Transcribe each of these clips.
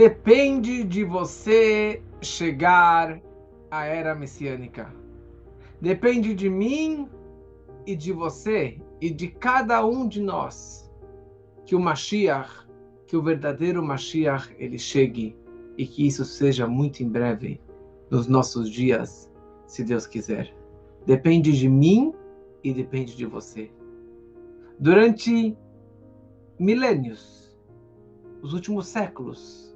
Depende de você chegar à era messiânica. Depende de mim e de você e de cada um de nós que o Mashiach, que o verdadeiro Mashiach, ele chegue e que isso seja muito em breve nos nossos dias, se Deus quiser. Depende de mim e depende de você. Durante milênios, os últimos séculos,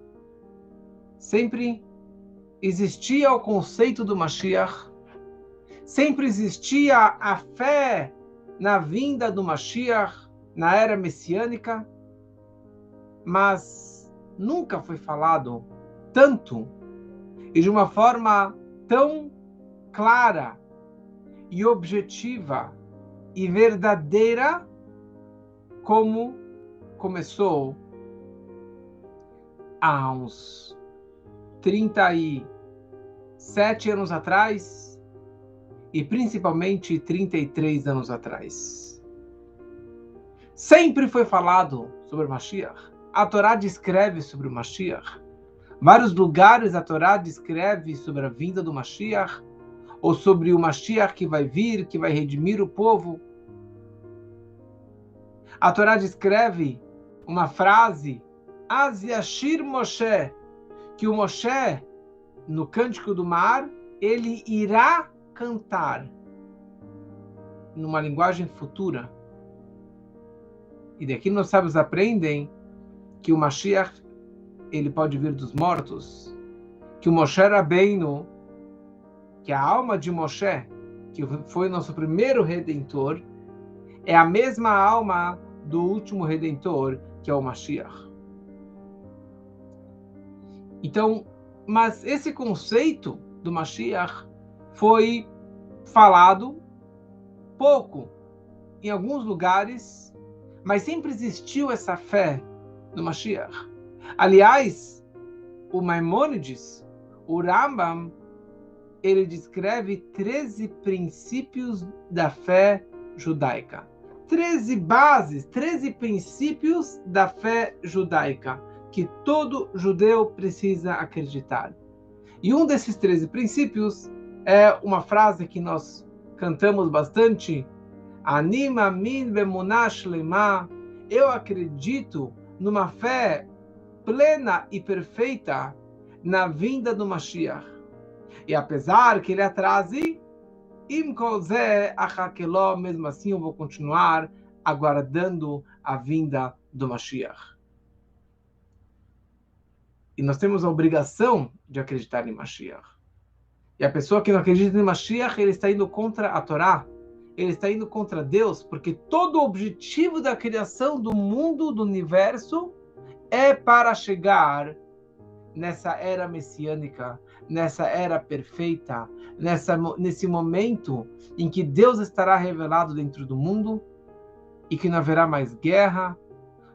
sempre existia o conceito do Mashiach, sempre existia a fé na vinda do Mashiach, na era messiânica, mas nunca foi falado tanto e de uma forma tão clara e objetiva e verdadeira como começou há uns 37 anos atrás e principalmente 33 anos atrás. Sempre foi falado sobre o Mashiach. A Torá descreve sobre o Mashiach. Vários lugares a Torá descreve sobre a vinda do Mashiach, ou sobre o Mashiach que vai vir, que vai redimir o povo. A Torá descreve uma frase, Az Yashir Moshe, que o Moshe, no Cântico do Mar, ele irá cantar numa linguagem futura. E daqui nós sábios aprendem que o Mashiach, ele pode vir dos mortos, que o Moshe Rabbeinu, que a alma de Moshe, que foi nosso primeiro redentor, é a mesma alma do último redentor, que é o Mashiach. Então, mas esse conceito do Mashiach foi falado pouco em alguns lugares, mas sempre existiu essa fé no Mashiach. Aliás, o Maimônides, o Rambam, ele descreve 13 princípios da fé judaica. 13 bases, 13 princípios da fé judaica, que todo judeu precisa acreditar. E um desses 13 princípios é uma frase que nós cantamos bastante, Ani Mamin Bemunah Shlema, eu acredito numa fé plena e perfeita na vinda do Mashiach. E apesar que ele atrase, Im Kol Zeh Achakeló, mesmo assim eu vou continuar aguardando a vinda do Mashiach. E nós temos a obrigação de acreditar em Mashiach. E a pessoa que não acredita em Mashiach, ele está indo contra a Torá, ele está indo contra Deus, porque todo o objetivo da criação do mundo, do universo, é para chegar nessa era messiânica, nessa era perfeita, nesse momento em que Deus estará revelado dentro do mundo e que não haverá mais guerra,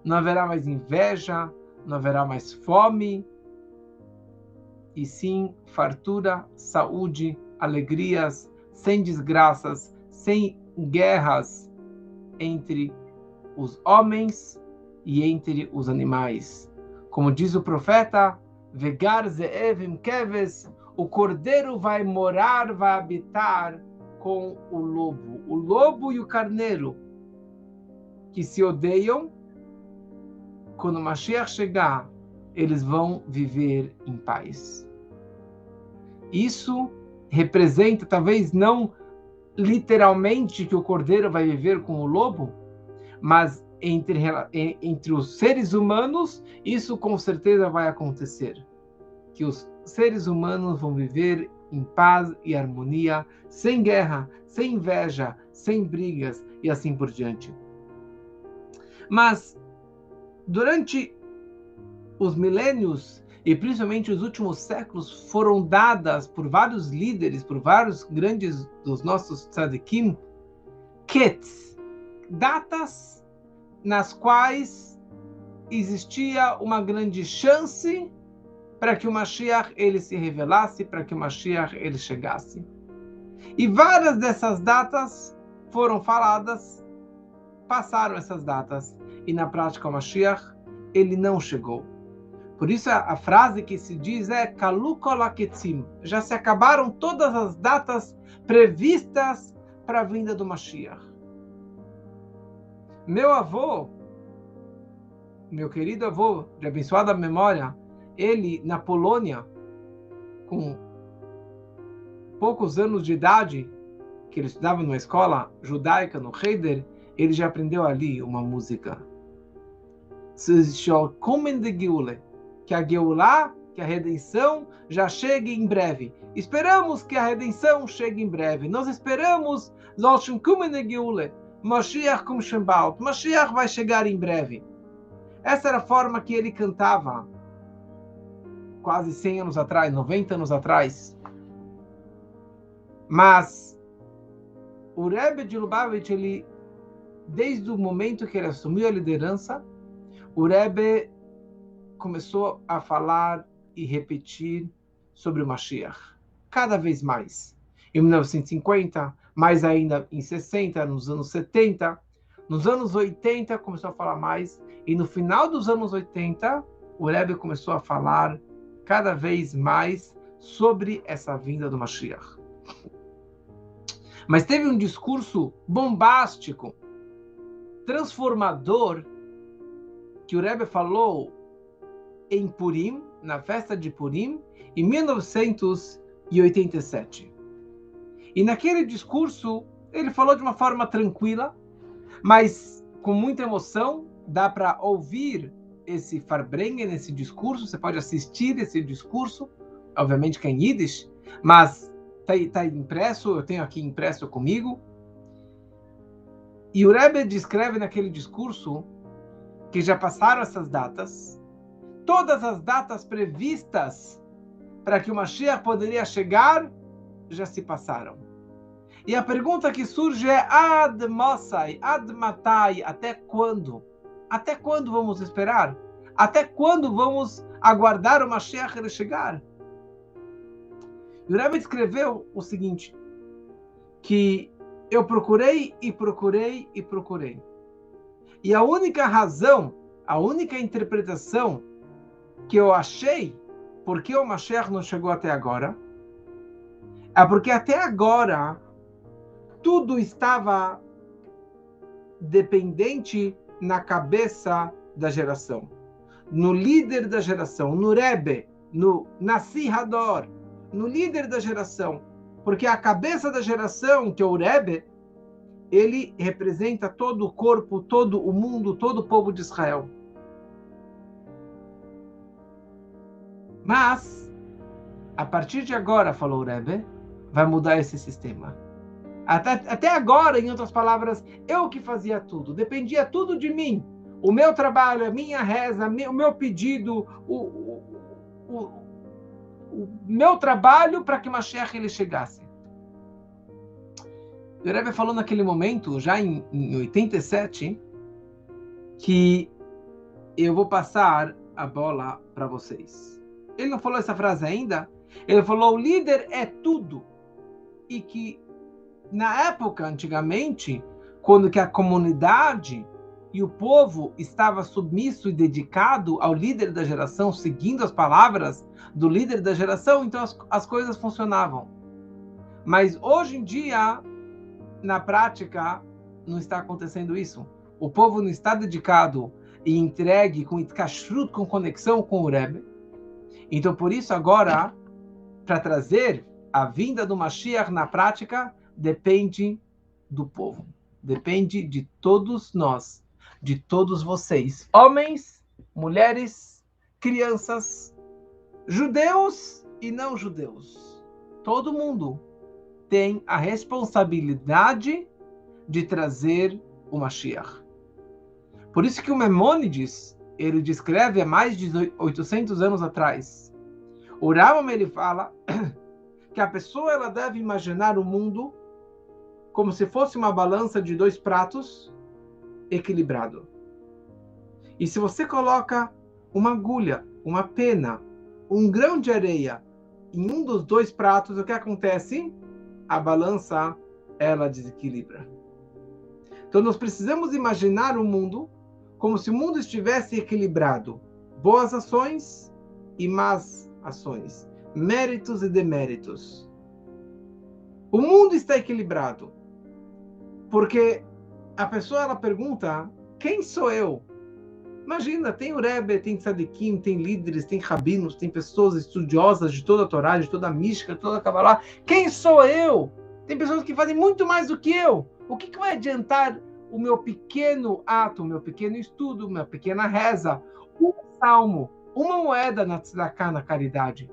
não haverá mais inveja, não haverá mais fome, e sim fartura, saúde, alegrias, sem desgraças, sem guerras entre os homens e entre os animais. Como diz o profeta, Vegar ze'evim keves, o cordeiro vai morar, vai habitar com o lobo e o carneiro, que se odeiam. Quando o Mashiach chegar, eles vão viver em paz. Isso representa, talvez não literalmente que o cordeiro vai viver com o lobo, mas entre os seres humanos, isso com certeza vai acontecer. Que os seres humanos vão viver em paz e harmonia, sem guerra, sem inveja, sem brigas e assim por diante. Mas, durante os milênios, e principalmente os últimos séculos, foram dadas por vários líderes, por vários grandes dos nossos tzadikim, datas nas quais existia uma grande chance para que o Mashiach ele se revelasse, para que o Mashiach ele chegasse. E várias dessas datas foram faladas, passaram essas datas, e na prática o Mashiach ele não chegou. Por isso a frase que se diz é Kalu kol haketzim. Já se acabaram todas as datas previstas para a vinda do Mashiach. Meu avô, meu querido avô, de abençoada memória, ele na Polônia, com poucos anos de idade, que ele estudava numa escola judaica no Heider, ele já aprendeu ali uma música. Que a Geulah, que a redenção já chegue em breve. Esperamos que a redenção chegue em breve. Nós esperamos Mashiach kum Shembaut. Mashiach vai chegar em breve. Essa era a forma que ele cantava quase 100 anos atrás, 90 anos atrás. Mas o Rebbe de Lubavitch, ele, desde o momento que ele assumiu a liderança, o Rebbe começou a falar e repetir sobre o Mashiach, cada vez mais. Em 1950, mais ainda em 60, nos anos 70, nos anos 80 começou a falar mais, e no final dos anos 80, o Rebbe começou a falar cada vez mais sobre essa vinda do Mashiach. Mas teve um discurso bombástico, transformador, que o Rebbe falou em Purim, na festa de Purim, em 1987. E naquele discurso, ele falou de uma forma tranquila, mas com muita emoção. Dá para ouvir esse Farbrengen, esse discurso, você pode assistir esse discurso, obviamente que é em Yiddish, mas está impresso, eu tenho aqui impresso comigo. E o Rebbe descreve naquele discurso que já passaram essas datas, todas as datas previstas para que o Mashiach poderia chegar, já se passaram. E a pergunta que surge é Ad Mosai, Ad Matai, até quando? Até quando vamos esperar? Até quando vamos aguardar o Mashiach ele chegar? E o Rebbe escreveu o seguinte, que eu procurei e procurei e procurei. E a única razão, a única interpretação que eu achei porque o Mashiach não chegou até agora, é porque até agora tudo estava dependente na cabeça da geração, no líder da geração, no Rebbe, no Nassi Hador, no líder da geração, porque a cabeça da geração, que é o Rebbe, ele representa todo o corpo, todo o mundo, todo o povo de Israel. Mas, a partir de agora, falou o Rebbe, vai mudar esse sistema. Até agora, em outras palavras, eu que fazia tudo, dependia tudo de mim. O meu trabalho, a minha reza, o meu pedido, o meu trabalho para que Mashiach ele chegasse. O Rebbe falou naquele momento, já em 87, que eu vou passar a bola para vocês. Ele não falou essa frase ainda, ele falou, o líder é tudo. E que, na época, antigamente, quando que a comunidade e o povo estava submisso e dedicado ao líder da geração, seguindo as palavras do líder da geração, então as coisas funcionavam. Mas hoje em dia, na prática, não está acontecendo isso. O povo não está dedicado e entregue com kashrut, com conexão com o Rebbe. Então, por isso, agora, para trazer a vinda do Mashiach na prática, depende do povo. Depende de todos nós, de todos vocês. Homens, mulheres, crianças, judeus e não judeus. Todo mundo tem a responsabilidade de trazer o Mashiach. Por isso que o Maimônides, ele descreve há mais de 800 anos atrás. O Rambam, ele fala que a pessoa ela deve imaginar o mundo como se fosse uma balança de 2 pratos equilibrado. E se você coloca uma agulha, uma pena, um grão de areia em um dos 2 pratos, o que acontece? A balança, ela desequilibra. Então nós precisamos imaginar o mundo como se o mundo estivesse equilibrado. Boas ações e más ações, méritos e deméritos. O mundo está equilibrado, porque a pessoa ela pergunta, quem sou eu? Imagina, tem o Rebbe, tem tzadikim, tem líderes, tem rabinos, tem pessoas estudiosas de toda a Torá, de toda a mística, de toda a Kabbalah. Quem sou eu? Tem pessoas que fazem muito mais do que eu. O que vai adiantar o meu pequeno ato, o meu pequeno estudo, minha pequena reza, um salmo, uma moeda na tzedakah, na caridade?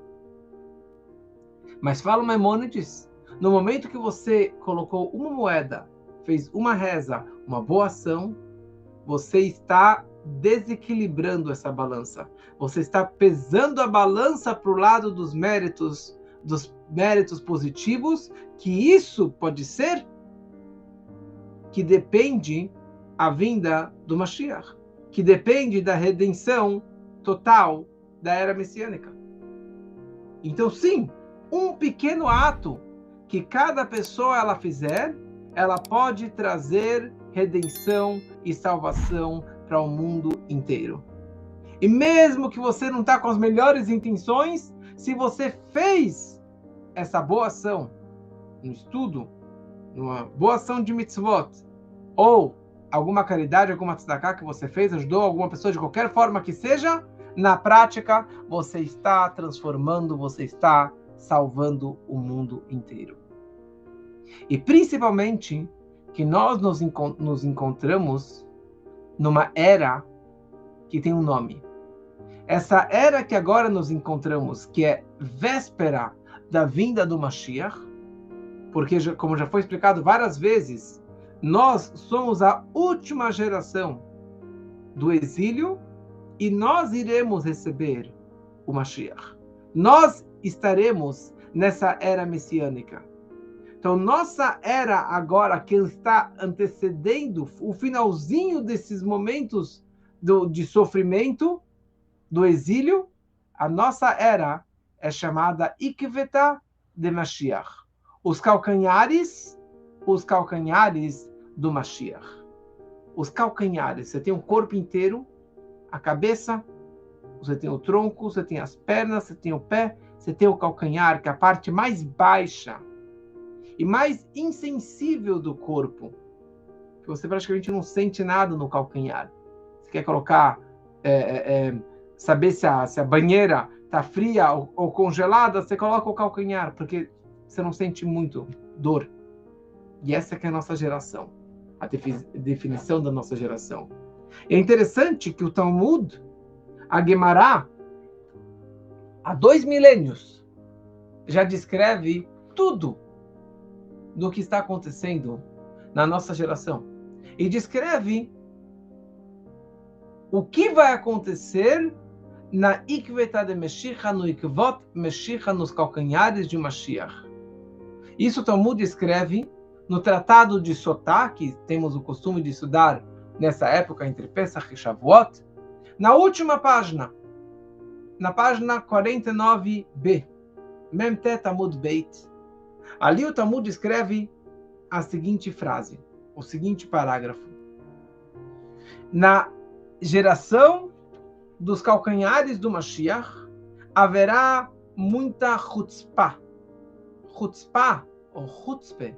Mas fala o Maimônides, no momento que você colocou uma moeda, fez uma reza, uma boa ação, você está desequilibrando essa balança. Você está pesando a balança para o lado dos méritos positivos, que isso pode ser que depende a vinda do Mashiach, que depende da redenção total da era messiânica. Então, sim, um pequeno ato que cada pessoa ela fizer, ela pode trazer redenção e salvação para o mundo inteiro. E mesmo que você não está com as melhores intenções, se você fez essa boa ação no estudo, numa boa ação de mitzvot, ou alguma caridade, alguma tzedakah que você fez, ajudou alguma pessoa de qualquer forma que seja, na prática, você está transformando, você está salvando o mundo inteiro. E principalmente que nós nos encontramos numa era que tem um nome. Essa era que agora nos encontramos, que é véspera da vinda do Mashiach, porque, como já foi explicado várias vezes, nós somos a última geração do exílio e nós iremos receber o Mashiach. Nós estaremos nessa era messiânica. Então, nossa era agora, que está antecedendo o finalzinho desses momentos de sofrimento, do exílio, a nossa era é chamada Ikveta de Mashiach. Os calcanhares do Mashiach. Os calcanhares, você tem o corpo inteiro, a cabeça, você tem o tronco, você tem as pernas, você tem o pé, você tem o calcanhar, que é a parte mais baixa e mais insensível do corpo, que você praticamente não sente nada no calcanhar. Você quer colocar, saber se a banheira está fria ou congelada, você coloca o calcanhar, porque você não sente muito dor. E essa que é a nossa geração, a definição da nossa geração. E é interessante que o Talmud, a Guemará, há 2 milênios, já descreve tudo do que está acontecendo na nossa geração. E descreve o que vai acontecer na Ikveta de Meshicha, no Ikvot Meshicha, nos calcanhares de Mashiach. Isso o Talmud escreve no Tratado de Sotá, que temos o costume de estudar nessa época, entre Pesach e Shavuot, na última página, na página 49b, Memtet Amud Beit. Ali o Talmud escreve a seguinte frase, o seguinte parágrafo. Na geração dos calcanhares do Mashiach, haverá muita chutzpah. Chutzpah, ou chutzpeh,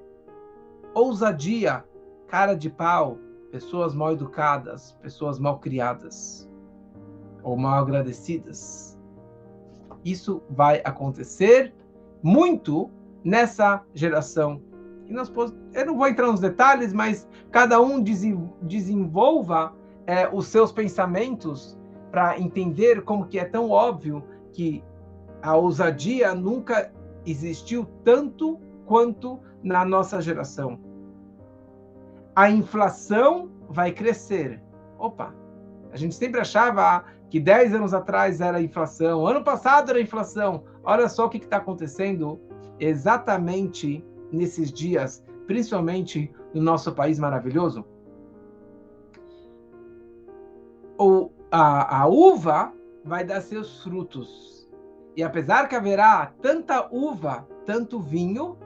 ousadia, cara de pau, pessoas mal educadas, pessoas mal criadas, ou mal agradecidas. Isso vai acontecer muito nessa geração. Eu não vou entrar nos detalhes, mas cada um desenvolva os seus pensamentos para entender como que é tão óbvio que a ousadia nunca existiu tanto quanto na nossa geração. A inflação vai crescer. Opa! A gente sempre achava que 10 anos atrás era inflação, ano passado era inflação. Olha só o que está acontecendo exatamente nesses dias, principalmente no nosso país maravilhoso. A uva vai dar seus frutos. E apesar que haverá tanta uva, tanto vinho,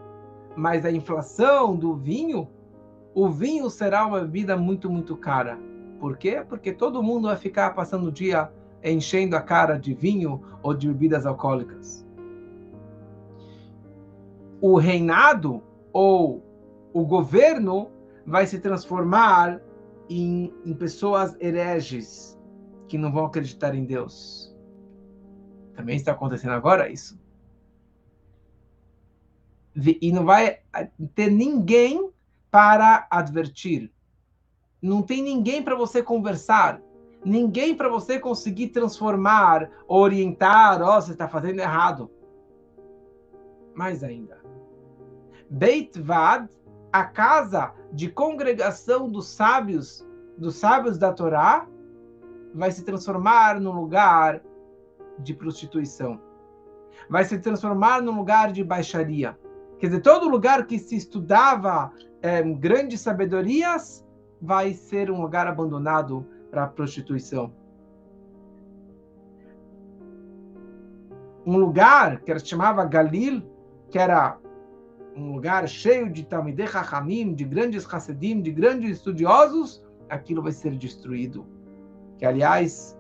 mas a inflação do vinho, o vinho será uma bebida muito, muito cara. Por quê? Porque todo mundo vai ficar passando o dia enchendo a cara de vinho ou de bebidas alcoólicas. O reinado ou o governo vai se transformar em pessoas hereges que não vão acreditar em Deus. Também está acontecendo agora isso. E não vai ter ninguém para advertir. Não tem ninguém para você conversar. Ninguém para você conseguir transformar, orientar. Você está fazendo errado. Mais ainda. Beit Vad, a casa de congregação dos sábios da Torá, vai se transformar num lugar de prostituição. Vai se transformar num lugar de baixaria. Quer dizer, todo lugar que se estudava grandes sabedorias vai ser um lugar abandonado para a prostituição. Um lugar que se chamava Galil, que era um lugar cheio de Talmidei Chachamim, de grandes Hassidim, de grandes estudiosos, aquilo vai ser destruído. Que, aliás,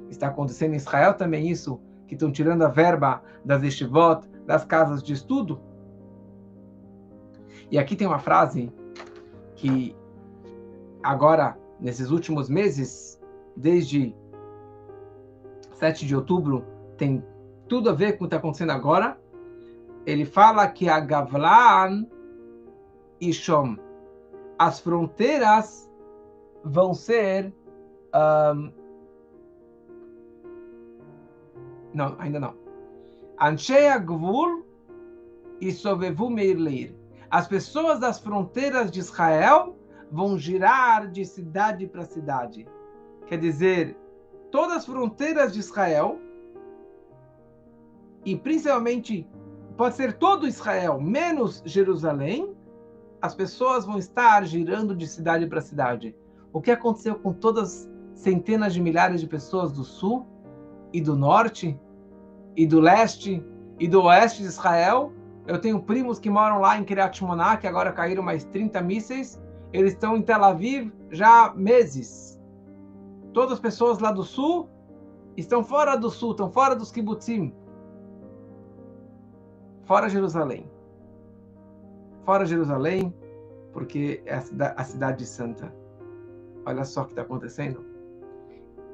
está acontecendo em Israel também isso, que estão tirando a verba das yeshivot, das casas de estudo. E aqui tem uma frase que agora, nesses últimos meses, desde 7 de outubro, tem tudo a ver com o que está acontecendo agora. Ele fala que a Gavlan e Shom, as fronteiras vão ser... não, ainda não. Anshei Agvul e Sovevu Meir Leir. As pessoas das fronteiras de Israel vão girar de cidade para cidade. Quer dizer, todas as fronteiras de Israel, e principalmente, pode ser todo Israel, menos Jerusalém, as pessoas vão estar girando de cidade para cidade. O que aconteceu com todas centenas de milhares de pessoas do sul e do norte, e do leste, e do oeste de Israel? Eu tenho primos que moram lá em Kiryat Shmona, que agora caíram mais 30 mísseis. Eles estão em Tel Aviv já há meses. Todas as pessoas lá do sul estão fora do sul, estão fora dos kibbutzim. Fora Jerusalém. Fora Jerusalém, porque é a cidade santa. Olha só o que está acontecendo.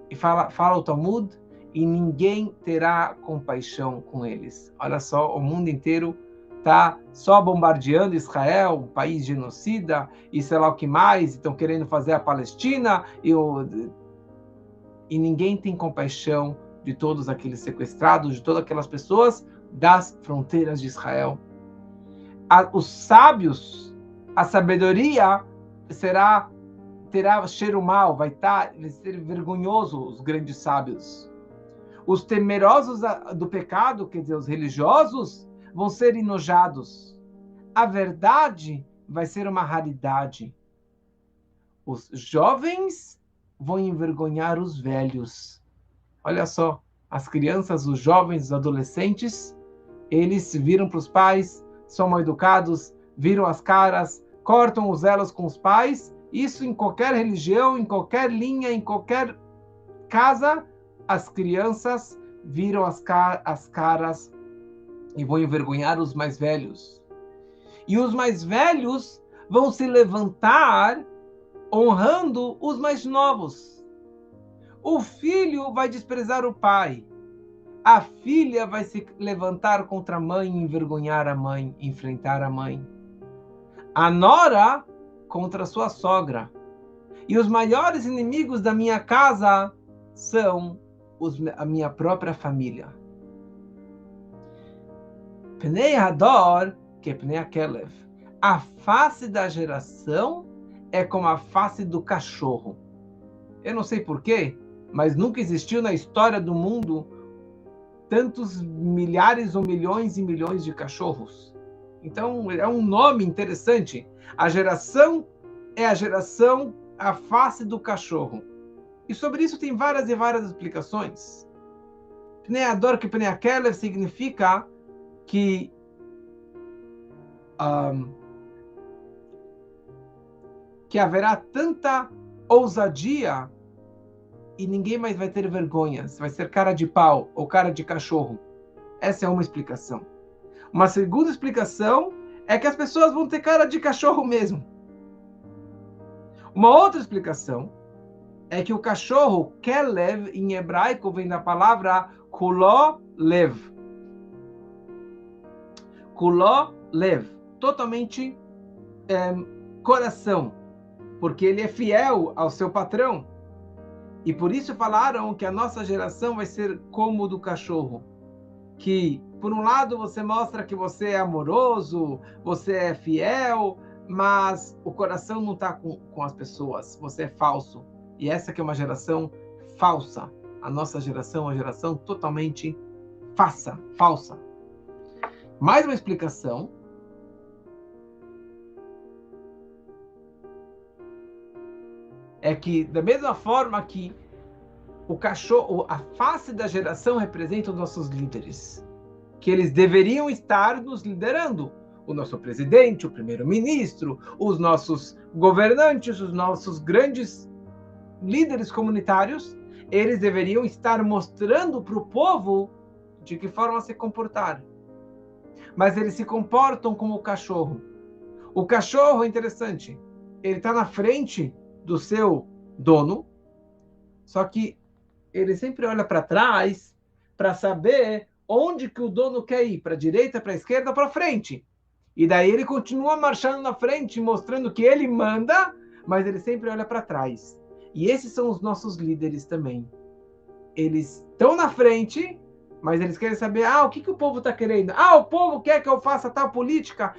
E fala o Talmud, e ninguém terá compaixão com eles. Olha só, o mundo inteiro está só bombardeando Israel, um país genocida, e sei lá o que mais, estão querendo fazer a Palestina, e ninguém tem compaixão de todos aqueles sequestrados, de todas aquelas pessoas das fronteiras de Israel. Os sábios, a sabedoria terá cheiro mau, vai ser vergonhoso os grandes sábios. Os temerosos do pecado, quer dizer, os religiosos, vão ser enojados. A verdade vai ser uma raridade. Os jovens vão envergonhar os velhos. Olha só, as crianças, os jovens, os adolescentes, eles viram para os pais, são mal educados, viram as caras, cortam os elos com os pais. Isso em qualquer religião, em qualquer linha, em qualquer casa, as crianças viram as caras e vão envergonhar os mais velhos. E os mais velhos vão se levantar honrando os mais novos. O filho vai desprezar o pai. A filha vai se levantar contra a mãe, envergonhar a mãe, enfrentar a mãe. A nora contra a sua sogra. E os maiores inimigos da minha casa são a minha própria família. Pnei Hador, que é Pnei Akelev. A face da geração é como a face do cachorro. Eu não sei porquê, mas nunca existiu na história do mundo tantos milhares ou milhões e milhões de cachorros. Então, é um nome interessante. A geração é a face do cachorro. E sobre isso tem várias e várias explicações. Pnei Hador, que Pnei Akelev significa que haverá tanta ousadia e ninguém mais vai ter vergonha. Você vai ser cara de pau ou cara de cachorro. Essa é uma explicação. Uma segunda explicação é que as pessoas vão ter cara de cachorro mesmo. Uma outra explicação é que o cachorro, kelev, em hebraico, vem da palavra kulo-lev. Kulo-lev, totalmente coração, porque ele é fiel ao seu patrão. E por isso falaram que a nossa geração vai ser como do cachorro. Que, por um lado, você mostra que você é amoroso, você é fiel, mas o coração não está com as pessoas, você é falso. E essa que é uma geração falsa. A nossa geração é uma geração totalmente falsa. Mais uma explicação. É que, da mesma forma que o cachorro, a face da geração representa os nossos líderes, que eles deveriam estar nos liderando. O nosso presidente, o primeiro-ministro, os nossos governantes, os nossos grandes líderes comunitários, eles deveriam estar mostrando para o povo de que forma se comportar. Mas eles se comportam como o cachorro. O cachorro é interessante. Ele está na frente do seu dono, só que ele sempre olha para trás para saber onde que o dono quer ir, para a direita, para a esquerda, para frente. E daí ele continua marchando na frente, mostrando que ele manda, mas ele sempre olha para trás. E esses são os nossos líderes também. Eles estão na frente, mas eles querem saber, o que o povo está querendo? O povo quer que eu faça tal política?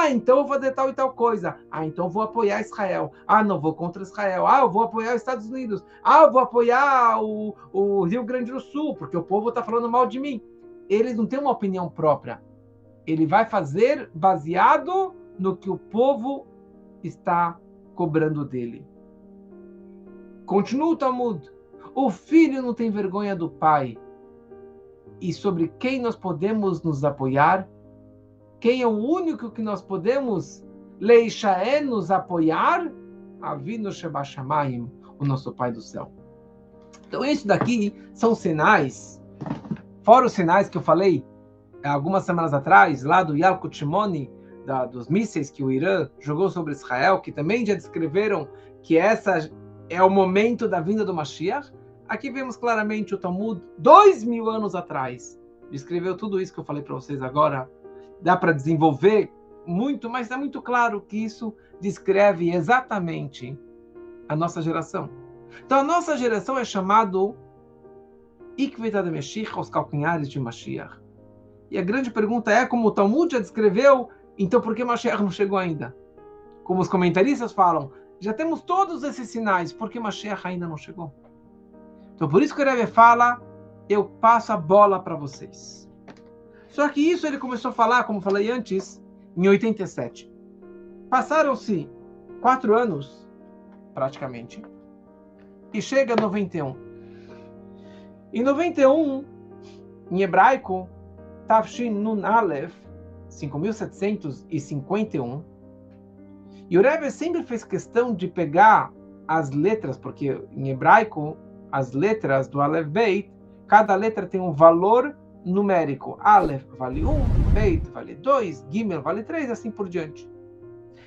Então eu vou fazer tal e tal coisa. Então eu vou apoiar Israel. Não vou contra Israel. Eu vou apoiar os Estados Unidos. Eu vou apoiar o Rio Grande do Sul, porque o povo está falando mal de mim. Eles não têm uma opinião própria. Ele vai fazer baseado no que o povo está cobrando dele. Continua o Talmud. O filho não tem vergonha do pai. E sobre quem nós podemos nos apoiar? Quem é o único que nós podemos nos apoiar? Avinu Shebashamayim, o nosso Pai do céu. Então isso daqui são sinais, fora os sinais que eu falei algumas semanas atrás, lá do Yalkut Shimoni, dos mísseis que o Irã jogou sobre Israel, que também já descreveram que essa é o momento da vinda do Mashiach. Aqui vemos claramente o Talmud, 2000 anos atrás, descreveu tudo isso que eu falei para vocês agora. Dá para desenvolver muito, mas está muito claro que isso descreve exatamente a nossa geração. Então, a nossa geração é chamado Ikveta de Mashiach, os calcanhares de Mashiach. E a grande pergunta é, como o Talmud já descreveu, então por que Mashiach não chegou ainda? Como os comentaristas falam, já temos todos esses sinais, por que Mashiach ainda não chegou? Então, por isso que o Rebbe fala, eu passo a bola para vocês. Só que isso ele começou a falar, como falei antes, em 87. Passaram-se 4 anos, praticamente, e chega a 91. Em 91, em hebraico, Tafshin Nun Aleph, 5751, e o Rebbe sempre fez questão de pegar as letras, porque em hebraico, as letras do Aleph Beit, cada letra tem um valor numérico. Aleph vale 1, Beit vale 2, Gimel vale 3, assim por diante.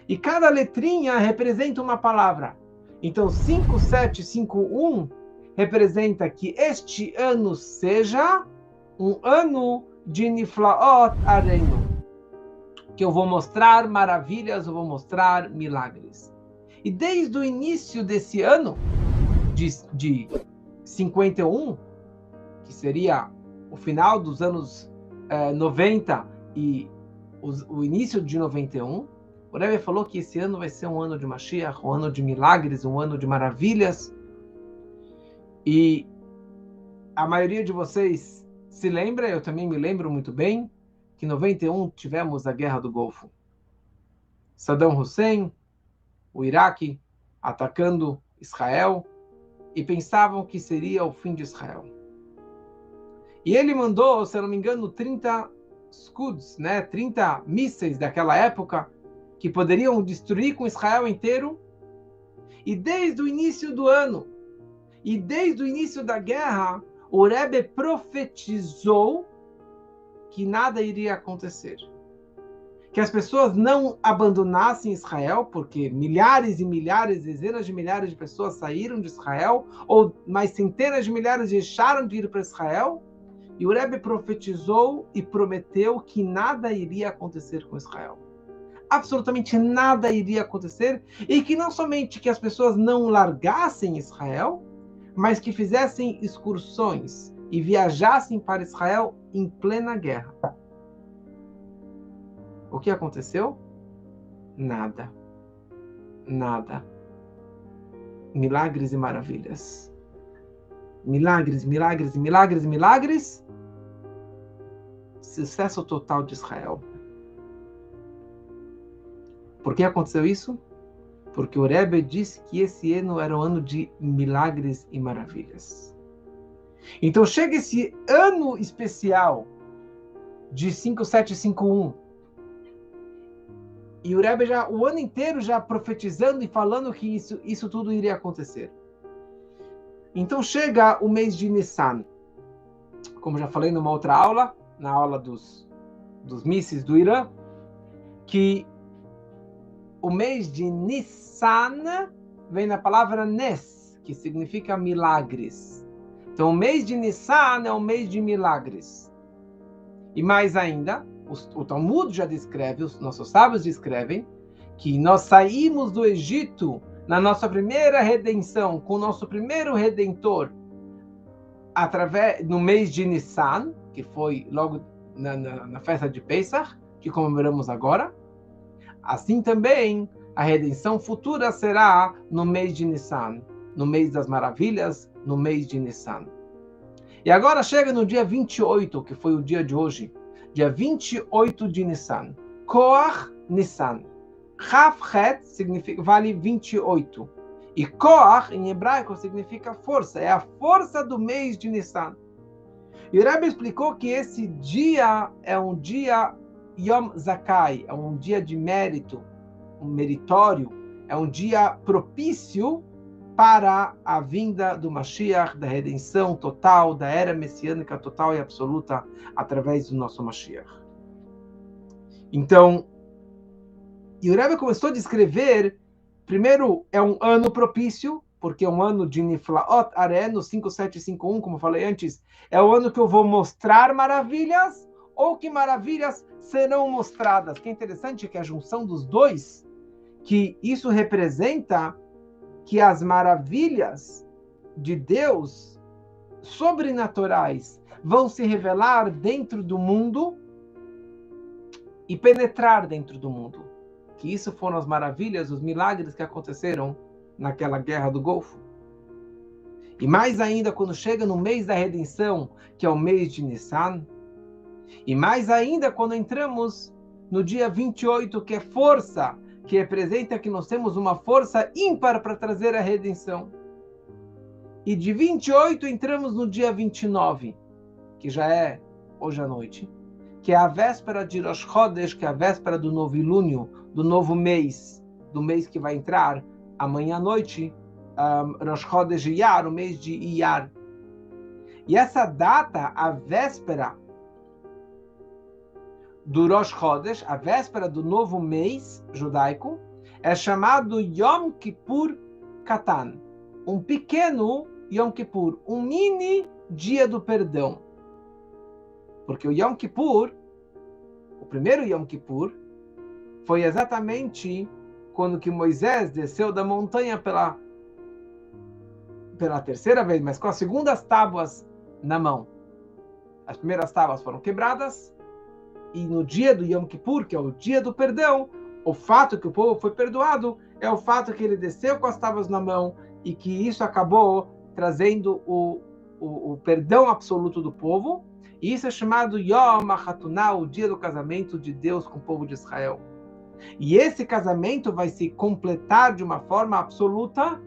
E cada letrinha representa uma palavra. Então, 5751 representa que este ano seja um ano de Niflaot Areinu, que eu vou mostrar maravilhas, eu vou mostrar milagres. E desde o início desse ano, de 51, que seria o final dos anos 90 e o início de 91, o Rebbe falou que esse ano vai ser um ano de Mashiach, um ano de milagres, um ano de maravilhas. E a maioria de vocês se lembra, eu também me lembro muito bem, que em 91 tivemos a Guerra do Golfo. Saddam Hussein, o Iraque, atacando Israel, e pensavam que seria o fim de Israel. E ele mandou, se eu não me engano, 30 Scuds, 30 mísseis daquela época, que poderiam destruir com Israel inteiro. E desde o início do ano, E desde o início da guerra, o Rebbe profetizou que nada iria acontecer. Que as pessoas não abandonassem Israel, porque milhares e milhares, dezenas de milhares de pessoas saíram de Israel, ou mais centenas de milhares deixaram de ir para Israel. E o Rebbe profetizou e prometeu que nada iria acontecer com Israel. Absolutamente nada iria acontecer, e que não somente que as pessoas não largassem Israel, mas que fizessem excursões e viajassem para Israel em plena guerra. O que aconteceu? Nada. Nada. Milagres e maravilhas. Milagres, milagres, milagres, milagres. Sucesso total de Israel. Por que aconteceu isso? Porque o Rebbe disse que esse ano era um ano de milagres e maravilhas. Então chega esse ano especial de 5751, e o Rebbe já o ano inteiro já profetizando e falando que isso tudo iria acontecer. Então chega o mês de Nissan, como já falei numa outra aula, na aula dos mísseis do Irã, que o mês de Nissan vem da palavra Nes, que significa milagres. Então, o mês de Nissan é um mês de milagres. E mais ainda, o Talmud já descreve, os nossos sábios descrevem, que nós saímos do Egito na nossa primeira redenção, com o nosso primeiro redentor, no mês de Nissan, que foi logo na festa de Pesach, que comemoramos agora. Assim também, a redenção futura será no mês de Nissan, no mês das maravilhas, no mês de Nissan. E agora chega no dia 28, que foi o dia de hoje, dia 28 de Nissan. Koach Nissan. Chafchet vale 28. E Koach, em hebraico, significa força. É a força do mês de Nissan. E o Rebbe explicou que esse dia é um dia Yom Zakai, é um dia de mérito, um meritório, é um dia propício para a vinda do Mashiach, da redenção total, da era messiânica total e absoluta, através do nosso Mashiach. Então, e o Rebbe começou a descrever, primeiro, é um ano propício, porque é um ano de Niflaot Areh, no 5751, como eu falei antes, é o ano que eu vou mostrar maravilhas, ou que maravilhas serão mostradas. Que é interessante que a junção dos dois, que isso representa que as maravilhas de Deus, sobrenaturais, vão se revelar dentro do mundo e penetrar dentro do mundo. Que isso foram as maravilhas, os milagres que aconteceram naquela guerra do Golfo. E mais ainda quando chega no mês da redenção, que é o mês de Nissan. E mais ainda quando entramos no dia 28, que é força, que representa que nós temos uma força ímpar para trazer a redenção. E de 28 entramos no dia 29, que já é hoje à noite, que é a véspera de Rosh Chodesh, que é a véspera do novilúnio, do novo mês, do mês que vai entrar amanhã à noite, Rosh Chodesh Iyar, o mês de Iyar. E essa data, a véspera do Rosh Chodesh, a véspera do novo mês judaico, é chamado Yom Kippur Katan, um pequeno Yom Kippur, um mini dia do perdão. Porque o Yom Kippur, o primeiro Yom Kippur, foi exatamente quando que Moisés desceu da montanha pela terceira vez, mas com as segundas tábuas na mão. As primeiras tábuas foram quebradas, e no dia do Yom Kippur, que é o dia do perdão, o fato que o povo foi perdoado é o fato que ele desceu com as tábuas na mão e que isso acabou trazendo o perdão absoluto do povo. E isso é chamado Yom HaChatuná, o dia do casamento de Deus com o povo de Israel. E esse casamento vai se completar de uma forma absoluta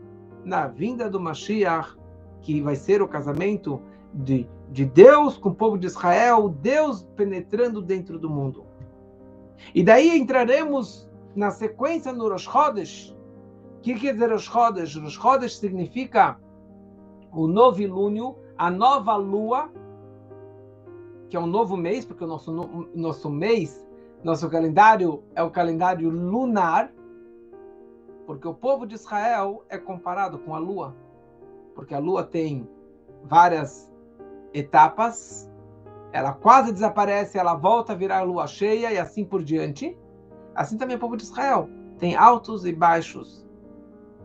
na vinda do Mashiach, que vai ser o casamento de Deus com o povo de Israel, Deus penetrando dentro do mundo. E daí entraremos na sequência no Rosh Chodesh. O que quer dizer Rosh Chodesh? Rosh Chodesh significa o novilúnio, a nova lua, que é um novo mês, porque o nosso mês, nosso calendário é o calendário lunar, porque o povo de Israel é comparado com a lua, porque a lua tem várias etapas, ela quase desaparece, ela volta a virar lua cheia e assim por diante. Assim também o povo de Israel tem altos e baixos.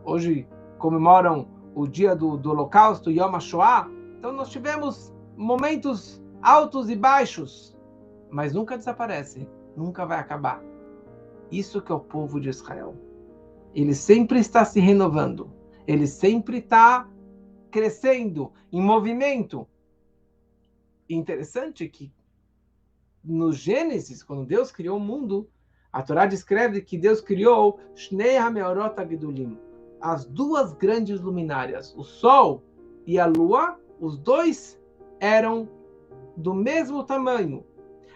Hoje comemoram o dia do Holocausto, Yom HaShoah, então nós tivemos momentos altos e baixos, mas nunca desaparece, nunca vai acabar. Isso que é o povo de Israel. Ele sempre está se renovando, ele sempre está crescendo, em movimento. Interessante que no Gênesis, quando Deus criou o mundo, a Torá descreve que Deus criou Shnei HaMeorot HaGedulim, as duas grandes luminárias, o Sol e a Lua, os dois eram do mesmo tamanho.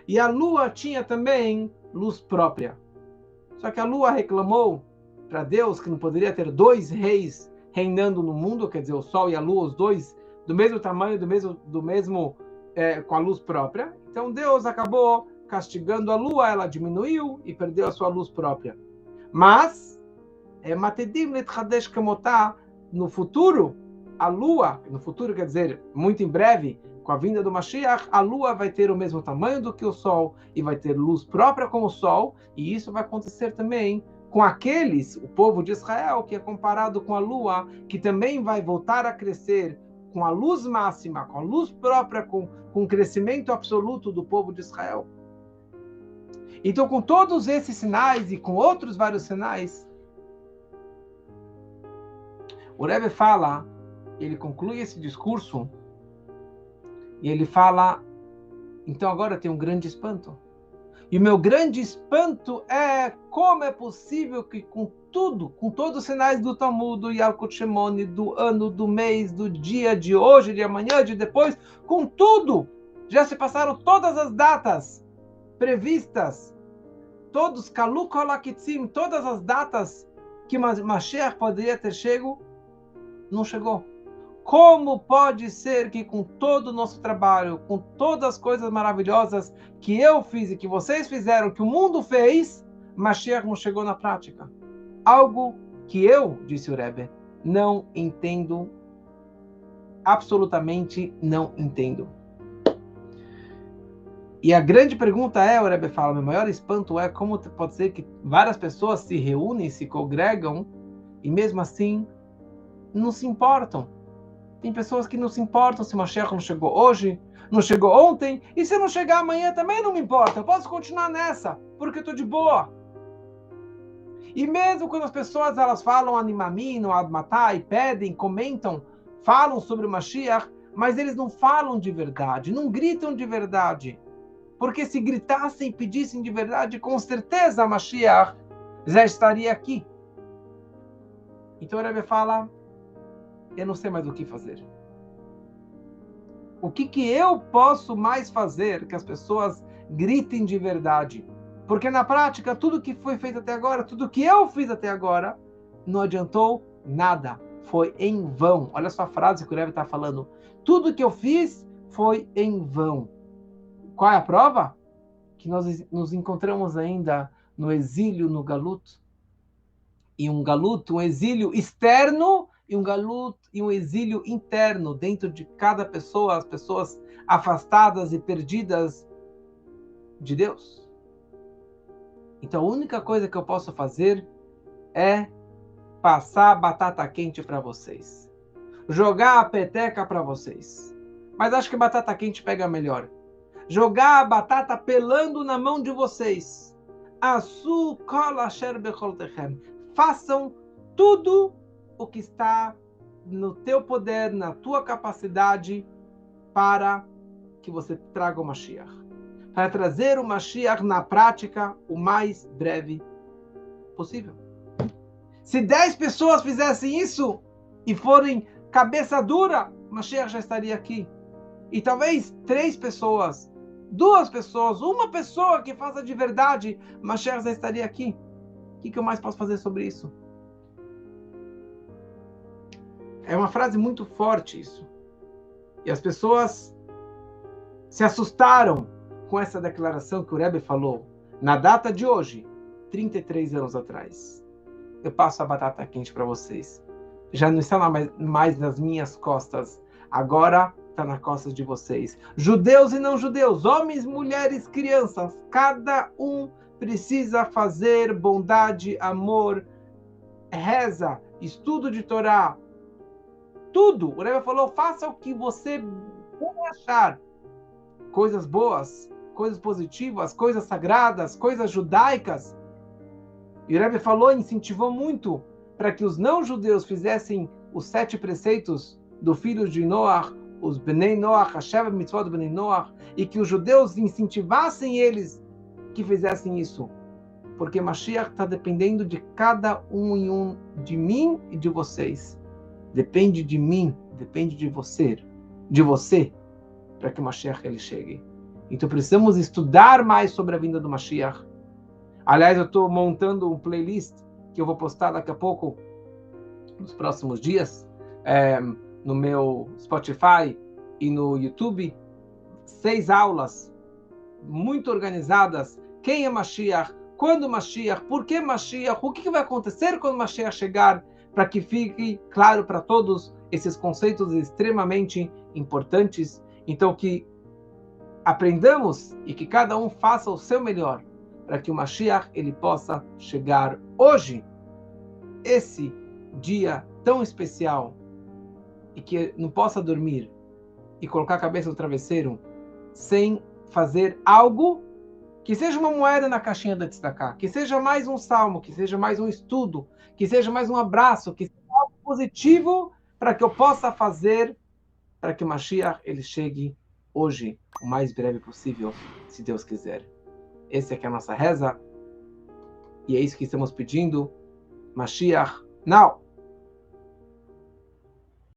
E a Lua tinha também luz própria. Só que a Lua reclamou para Deus que não poderia ter dois reis reinando no mundo, quer dizer, o Sol e a Lua, os dois do mesmo tamanho, do mesmo com a luz própria. Então Deus acabou castigando a Lua, ela diminuiu e perdeu a sua luz própria. Mas no futuro, a Lua, no futuro quer dizer muito em breve, com a vinda do Mashiach, a Lua vai ter o mesmo tamanho do que o Sol e vai ter luz própria como o Sol, e isso vai acontecer também com aqueles, o povo de Israel, que é comparado com a Lua, que também vai voltar a crescer com a luz máxima, com a luz própria, com o crescimento absoluto do povo de Israel. Então, com todos esses sinais e com outros vários sinais, o Rebbe fala, ele conclui esse discurso, e ele fala, então agora tem um grande espanto. E o meu grande espanto é como é possível que com todos os sinais do Talmud, do Yalkut Shimoni, do ano, do mês, do dia, de hoje, de amanhã, de depois, com tudo, já se passaram todas as datas previstas, todos, Kaluk Holakitzim, todas as datas que Mashiach poderia ter chego, não chegou. Como pode ser que com todo o nosso trabalho, com todas as coisas maravilhosas que eu fiz e que vocês fizeram, que o mundo fez, Mashiach não chegou na prática? Algo que eu, disse o Rebbe, não entendo, absolutamente não entendo. E a grande pergunta é, o Rebbe fala, meu maior espanto é como pode ser que várias pessoas se reúnem, se congregam e mesmo assim não se importam. Tem pessoas que não se importam se Mashiach não chegou hoje, não chegou ontem, e se não chegar amanhã também não me importa. Eu posso continuar nessa, porque eu estou de boa. E mesmo quando as pessoas elas falam animamino, admatai, pedem, comentam, falam sobre o Mashiach, mas eles não falam de verdade, não gritam de verdade. Porque se gritassem e pedissem de verdade, com certeza Mashiach já estaria aqui. Então o Rebbe fala, eu não sei mais o que fazer. O que eu posso mais fazer que as pessoas gritem de verdade? Porque na prática, tudo que foi feito até agora, tudo que eu fiz até agora, não adiantou nada. Foi em vão. Olha só a frase que o Rebbe está falando. Tudo que eu fiz foi em vão. Qual é a prova? Que nós nos encontramos ainda no exílio, no galut. E um galut, um exílio externo, e um galut e um exílio interno dentro de cada pessoa, as pessoas afastadas e perdidas de Deus. Então a única coisa que eu posso fazer é passar a batata quente para vocês, jogar a peteca para vocês. Mas acho que batata quente pega melhor. Jogar a batata pelando na mão de vocês. Asu kol asher becholtechem. Façam tudo o que está no teu poder, na tua capacidade, para que você traga o Mashiach. Para trazer o Mashiach na prática o mais breve possível. Se 10 pessoas fizessem isso e forem cabeça dura, o Mashiach já estaria aqui. E talvez 3 pessoas, 2 pessoas, uma pessoa que faça de verdade, o Mashiach já estaria aqui. O que eu mais posso fazer sobre isso? É uma frase muito forte isso. E as pessoas se assustaram com essa declaração que o Rebbe falou na data de hoje, 33 anos atrás. Eu passo a batata quente para vocês. Já não está mais nas minhas costas. Agora está nas costas de vocês. Judeus e não judeus, homens, mulheres, crianças, cada um precisa fazer bondade, amor, reza, estudo de Torá, tudo. O Rebbe falou, faça o que você achar. Coisas boas, coisas positivas, coisas sagradas, coisas judaicas. E o Rebbe falou, incentivou muito para que os não-judeus fizessem os 7 preceitos do filho de Noach, os Bnei Noach, a Sheva Mitzvot Bnei Noach, e que os judeus incentivassem eles que fizessem isso. Porque Mashiach está dependendo de cada um e um, de mim e de vocês. Depende de mim, depende de você, para que o Mashiach ele chegue. Então precisamos estudar mais sobre a vinda do Mashiach. Aliás, eu estou montando um playlist que eu vou postar daqui a pouco, nos próximos dias, no meu Spotify e no YouTube. 6 aulas muito organizadas. Quem é Mashiach? Quando Mashiach? Por que Mashiach? O que vai acontecer quando Mashiach chegar? Para que fique claro para todos esses conceitos extremamente importantes. Então, que aprendamos e que cada um faça o seu melhor para que o Mashiach ele possa chegar hoje, esse dia tão especial, e que não possa dormir e colocar a cabeça no travesseiro sem fazer algo que seja uma moeda na caixinha da tzedakah, que seja mais um salmo, que seja mais um estudo, que seja mais um abraço, que seja algo positivo para que eu possa fazer para que o Mashiach ele chegue hoje, o mais breve possível, se Deus quiser. Essa é que é a nossa reza, e é isso que estamos pedindo. Mashiach, now!